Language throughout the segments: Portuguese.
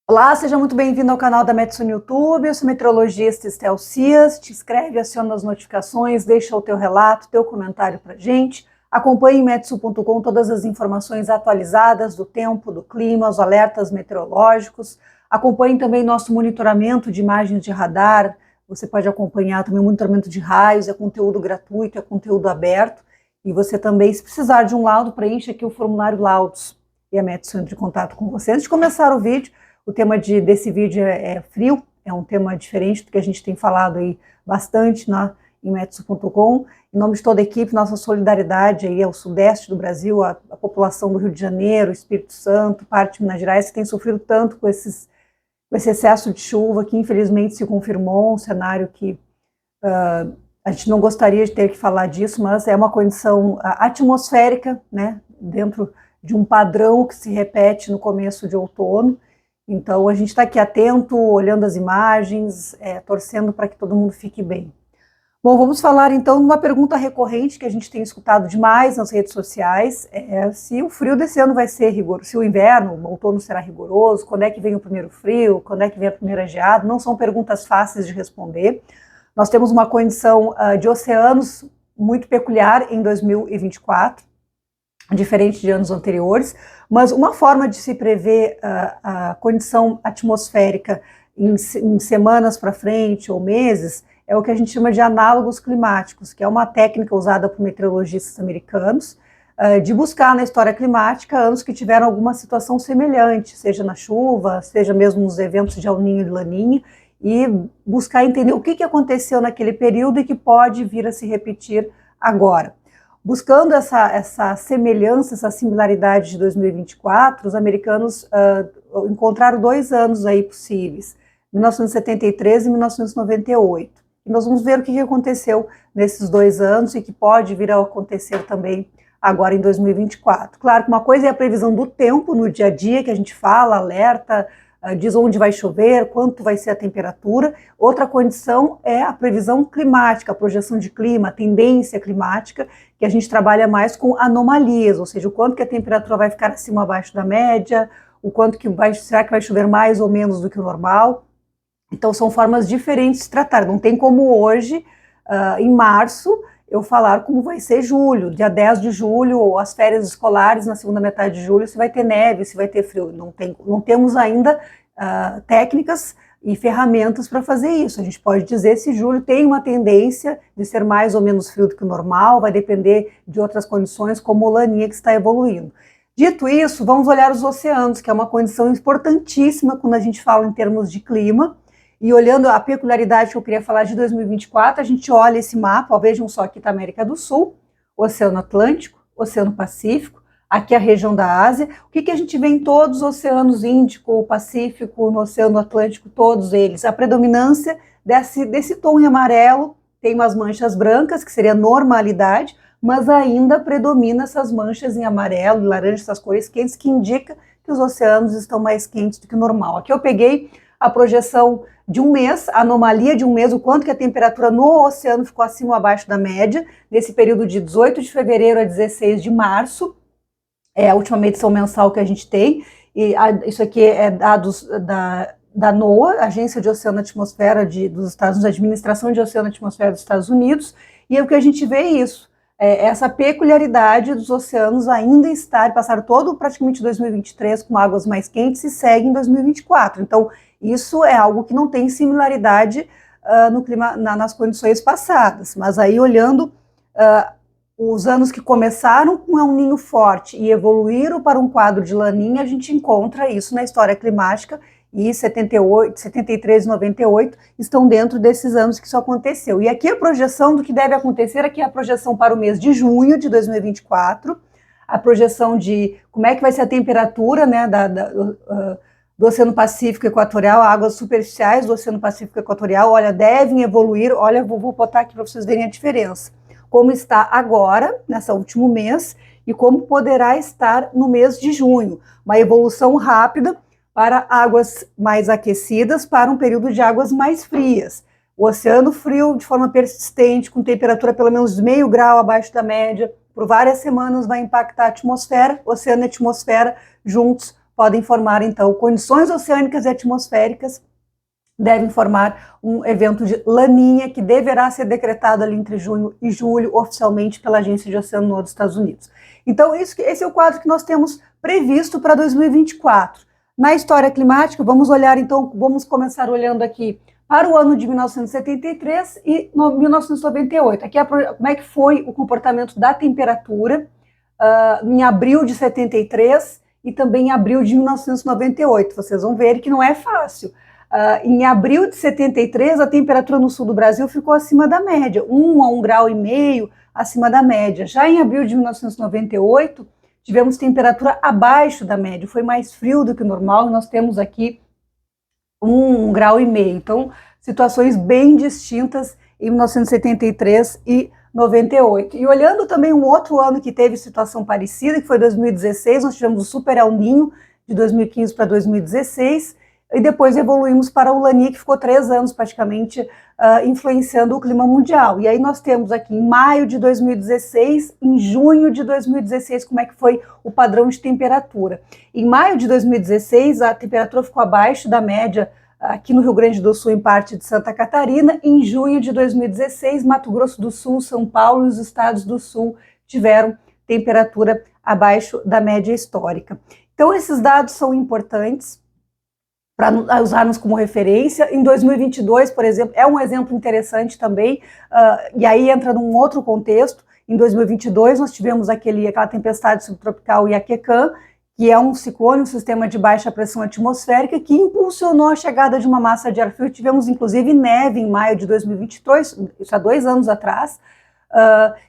Olá, seja muito bem-vindo ao canal da Metsu no YouTube. Eu sou meteorologista Estel Cias. Te inscreve, aciona as notificações, deixa o teu relato, teu comentário para gente. Acompanhe em metsu.com todas as informações atualizadas do tempo, do clima, os alertas meteorológicos. Acompanhe também nosso monitoramento de imagens de radar. Você pode acompanhar também o monitoramento de raios, é conteúdo gratuito, é conteúdo aberto. E você também, se precisar de um laudo, preencha aqui o formulário Laudos e a Metsu entra em contato com você. Antes de começar o vídeo, o tema desse vídeo é frio, é um tema diferente do que a gente tem falado aí bastante em metsu.com. Em nome de toda a equipe, nossa solidariedade aí ao sudeste do Brasil, a população do Rio de Janeiro, Espírito Santo, parte de Minas Gerais, que tem sofrido tanto com esse excesso de chuva, que infelizmente se confirmou, um cenário que a gente não gostaria de ter que falar disso, mas é uma condição atmosférica, né, dentro de um padrão que se repete no começo de outono. Então, a gente está aqui atento, olhando as imagens, torcendo para que todo mundo fique bem. Bom, vamos falar então de uma pergunta recorrente que a gente tem escutado demais nas redes sociais, se o frio desse ano vai ser rigoroso, se o inverno, o outono será rigoroso, quando é que vem o primeiro frio, quando é que vem a primeira geada. Não são perguntas fáceis de responder. Nós temos uma condição de oceanos muito peculiar em 2024, diferente de anos anteriores, mas uma forma de se prever a condição atmosférica em semanas para frente ou meses é o que a gente chama de análogos climáticos, que é uma técnica usada por meteorologistas americanos de buscar na história climática anos que tiveram alguma situação semelhante, seja na chuva, seja mesmo nos eventos de El Niño e Laninha, e buscar entender o que aconteceu naquele período e que pode vir a se repetir agora. Buscando essa semelhança, essa similaridade de 2024, os americanos encontraram 2 anos aí possíveis, 1973 e 1998. E nós vamos ver o que aconteceu nesses 2 anos e que pode vir a acontecer também agora em 2024. Claro que uma coisa é a previsão do tempo no dia a dia, que a gente fala, alerta, diz onde vai chover, quanto vai ser a temperatura. Outra condição é a previsão climática, a projeção de clima, a tendência climática, que a gente trabalha mais com anomalias, ou seja, o quanto que a temperatura vai ficar acima ou abaixo da média, o quanto que será que vai chover mais ou menos do que o normal. Então são formas diferentes de tratar. Não tem como hoje, em março, eu falar como vai ser julho, dia 10 de julho, ou as férias escolares na segunda metade de julho, se vai ter neve, se vai ter frio. Não temos ainda técnicas e ferramentas para fazer isso. A gente pode dizer se julho tem uma tendência de ser mais ou menos frio do que o normal, vai depender de outras condições, como o Laninha, que está evoluindo. Dito isso, vamos olhar os oceanos, que é uma condição importantíssima quando a gente fala em termos de clima. E olhando a peculiaridade que eu queria falar de 2024, a gente olha esse mapa, ó, vejam só, aqui está a América do Sul, Oceano Atlântico, Oceano Pacífico, aqui a região da Ásia. O que a gente vê em todos os oceanos, Índico, Pacífico, no Oceano Atlântico, todos eles? A predominância desse tom em amarelo, tem umas manchas brancas, que seria a normalidade, mas ainda predomina essas manchas em amarelo e laranja, essas cores quentes, que indica que os oceanos estão mais quentes do que o normal. Aqui eu peguei a projeção de um mês, a anomalia de um mês, o quanto que a temperatura no oceano ficou acima ou abaixo da média, nesse período de 18 de fevereiro a 16 de março, é a última medição mensal que a gente tem, e isso aqui é dados da NOAA, Agência de Oceano e Atmosfera dos Estados Unidos, Administração de Oceano e Atmosfera dos Estados Unidos, e é o que a gente vê isso, essa peculiaridade dos oceanos ainda passaram todo praticamente 2023 com águas mais quentes e segue em 2024, então isso é algo que não tem similaridade no clima, nas condições passadas, mas aí olhando os anos que começaram com El Niño forte e evoluíram para um quadro de Laninha, a gente encontra isso na história climática, e 78, 73 e 98 estão dentro desses anos que isso aconteceu. E aqui a projeção do que deve acontecer, aqui é a projeção para o mês de junho de 2024, a projeção de como é que vai ser a temperatura, né, do Oceano Pacífico Equatorial, águas superficiais do Oceano Pacífico Equatorial, olha, devem evoluir, olha, vou botar aqui para vocês verem a diferença. Como está agora, nesse último mês, e como poderá estar no mês de junho. Uma evolução rápida para águas mais aquecidas, para um período de águas mais frias. O oceano frio, de forma persistente, com temperatura pelo menos meio grau abaixo da média, por várias semanas vai impactar a atmosfera, oceano e atmosfera juntos podem formar, então, condições oceânicas e atmosféricas devem formar um evento de laninha que deverá ser decretado ali entre junho e julho, oficialmente pela Agência de Oceano dos Estados Unidos. Então, esse é o quadro que nós temos previsto para 2024. Na história climática, vamos olhar, então, vamos começar olhando aqui para o ano de 1973 e 1998. Aqui como é que foi o comportamento da temperatura em abril de 73 e também em abril de 1998. Vocês vão ver que não é fácil. Em abril de 73, a temperatura no sul do Brasil ficou acima da média, 1 a 1,5 graus acima da média. Já em abril de 1998, tivemos temperatura abaixo da média, foi mais frio do que o normal, e nós temos aqui 1,5 graus. Então, situações bem distintas em 1973 e 98. E olhando também um outro ano que teve situação parecida, que foi 2016, nós tivemos o Super El Niño de 2015 para 2016, e depois evoluímos para o Laninha, que ficou 3 anos praticamente influenciando o clima mundial. E aí nós temos aqui em maio de 2016, em junho de 2016, como é que foi o padrão de temperatura. Em maio de 2016, a temperatura ficou abaixo da média aqui no Rio Grande do Sul, em parte de Santa Catarina. Em junho de 2016, Mato Grosso do Sul, São Paulo e os estados do Sul tiveram temperatura abaixo da média histórica. Então, esses dados são importantes para usarmos como referência. Em 2022, por exemplo, é um exemplo interessante também, e aí entra num outro contexto. Em 2022, nós tivemos aquela tempestade subtropical Iaquecã, que é um ciclone, um sistema de baixa pressão atmosférica, que impulsionou a chegada de uma massa de ar frio. Tivemos, inclusive, neve em maio de 2022, isso há 2 anos atrás,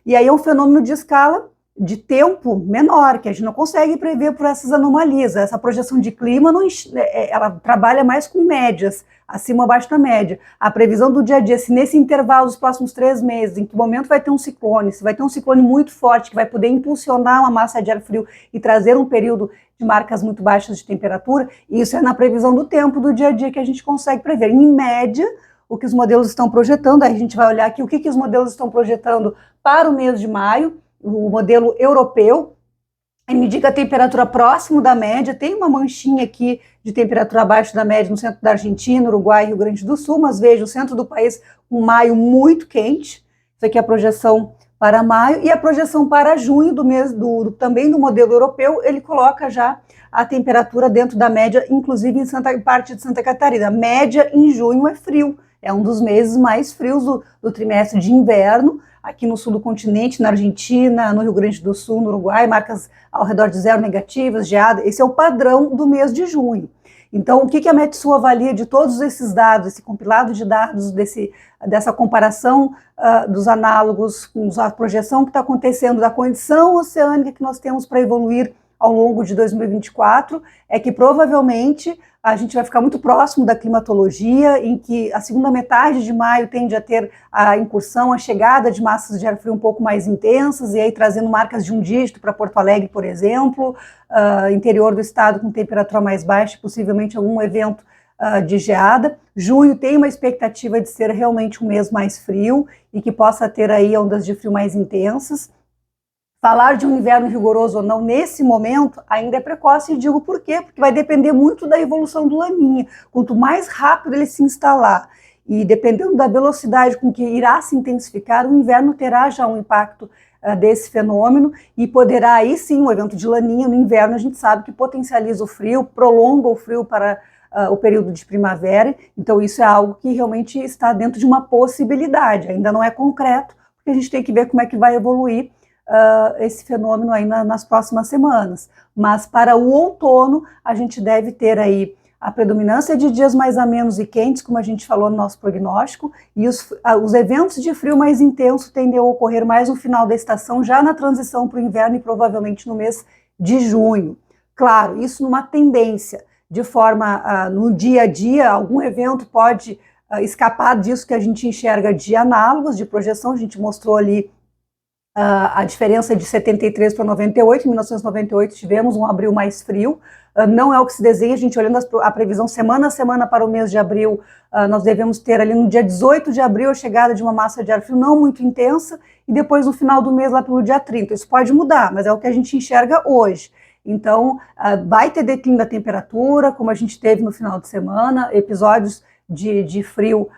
e aí é um fenômeno de escala de tempo menor, que a gente não consegue prever por essas anomalias. Essa projeção de clima, ela trabalha mais com médias, acima ou abaixo da média. A previsão do dia a dia, se nesse intervalo dos próximos 3 meses, em que momento vai ter um ciclone, se vai ter um ciclone muito forte, que vai poder impulsionar uma massa de ar frio e trazer um período de marcas muito baixas de temperatura, isso é na previsão do tempo do dia a dia que a gente consegue prever. Em média, o que os modelos estão projetando, aí a gente vai olhar aqui o que os modelos estão projetando para o mês de maio. O modelo europeu indica a temperatura próximo da média, tem uma manchinha aqui de temperatura abaixo da média no centro da Argentina, Uruguai e Rio Grande do Sul, mas veja, o centro do país um maio muito quente. Isso aqui é a projeção para maio, e a projeção para junho do mês também do modelo europeu, ele coloca já a temperatura dentro da média, inclusive em parte de Santa Catarina. A média em junho é frio, é um dos meses mais frios do trimestre de inverno, aqui no sul do continente, na Argentina, no Rio Grande do Sul, no Uruguai, marcas ao redor de 0 negativas, geada. Esse é o padrão do mês de junho. Então, o que a Metsul avalia de todos esses dados, esse compilado de dados, dessa comparação dos análogos, com a projeção que está acontecendo, da condição oceânica que nós temos para evoluir ao longo de 2024, é que provavelmente a gente vai ficar muito próximo da climatologia, em que a segunda metade de maio tende a ter a incursão, a chegada de massas de ar frio um pouco mais intensas, e aí trazendo marcas de 1 dígito para Porto Alegre, por exemplo, interior do estado com temperatura mais baixa, possivelmente algum evento de geada. Junho tem uma expectativa de ser realmente um mês mais frio e que possa ter aí ondas de frio mais intensas. Falar de um inverno rigoroso ou não nesse momento ainda é precoce, e digo por quê? Porque vai depender muito da evolução do Laninha. Quanto mais rápido ele se instalar e dependendo da velocidade com que irá se intensificar, o inverno terá já um impacto desse fenômeno e poderá aí sim, um evento de Laninha no inverno, a gente sabe que potencializa o frio, prolonga o frio para o período de primavera. Então isso é algo que realmente está dentro de uma possibilidade, ainda não é concreto, porque a gente tem que ver como é que vai evoluir esse fenômeno aí nas próximas semanas. Mas para o outono, a gente deve ter aí a predominância de dias mais amenos e quentes, como a gente falou no nosso prognóstico, e os eventos de frio mais intenso tendem a ocorrer mais no final da estação, já na transição para o inverno e provavelmente no mês de junho. Claro, isso numa tendência, de forma, no dia a dia, algum evento pode escapar disso que a gente enxerga de análogos, de projeção. A gente mostrou ali a diferença de 73 para 98, em 1998 tivemos um abril mais frio, não é o que se desenha. A gente olhando a previsão semana a semana para o mês de abril, nós devemos ter ali no dia 18 de abril a chegada de uma massa de ar frio não muito intensa, e depois no final do mês lá pelo dia 30, isso pode mudar, mas é o que a gente enxerga hoje. Então, vai ter declínio da temperatura, como a gente teve no final de semana, episódios de frio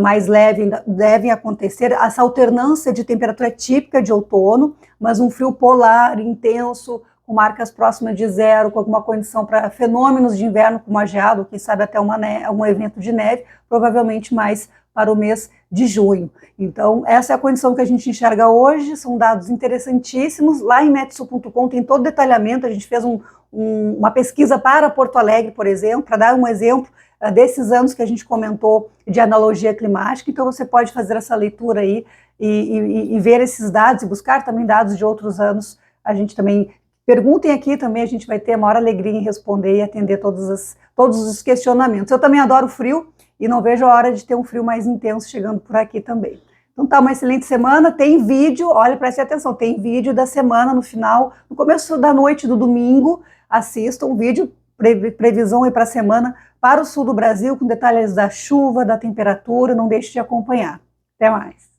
mais leve devem acontecer. Essa alternância de temperatura é típica de outono, mas um frio polar, intenso, com marcas próximas de zero, com alguma condição para fenômenos de inverno, como a geada, ou quem sabe até um evento de neve, provavelmente mais para o mês de junho. Então, essa é a condição que a gente enxerga hoje, são dados interessantíssimos. Lá em metsu.com tem todo o detalhamento, a gente fez uma pesquisa para Porto Alegre, por exemplo, para dar um exemplo desses anos que a gente comentou de analogia climática. Então, você pode fazer essa leitura aí e ver esses dados, e buscar também dados de outros anos. A gente também, perguntem aqui também, a gente vai ter a maior alegria em responder e atender todos os questionamentos. Eu também adoro frio, e não vejo a hora de ter um frio mais intenso chegando por aqui também. Então tá, uma excelente semana, tem vídeo, olha, preste atenção, tem vídeo da semana no final, no começo da noite do domingo, assista um vídeo, previsão aí para a semana, para o sul do Brasil, com detalhes da chuva, da temperatura, não deixe de acompanhar. Até mais.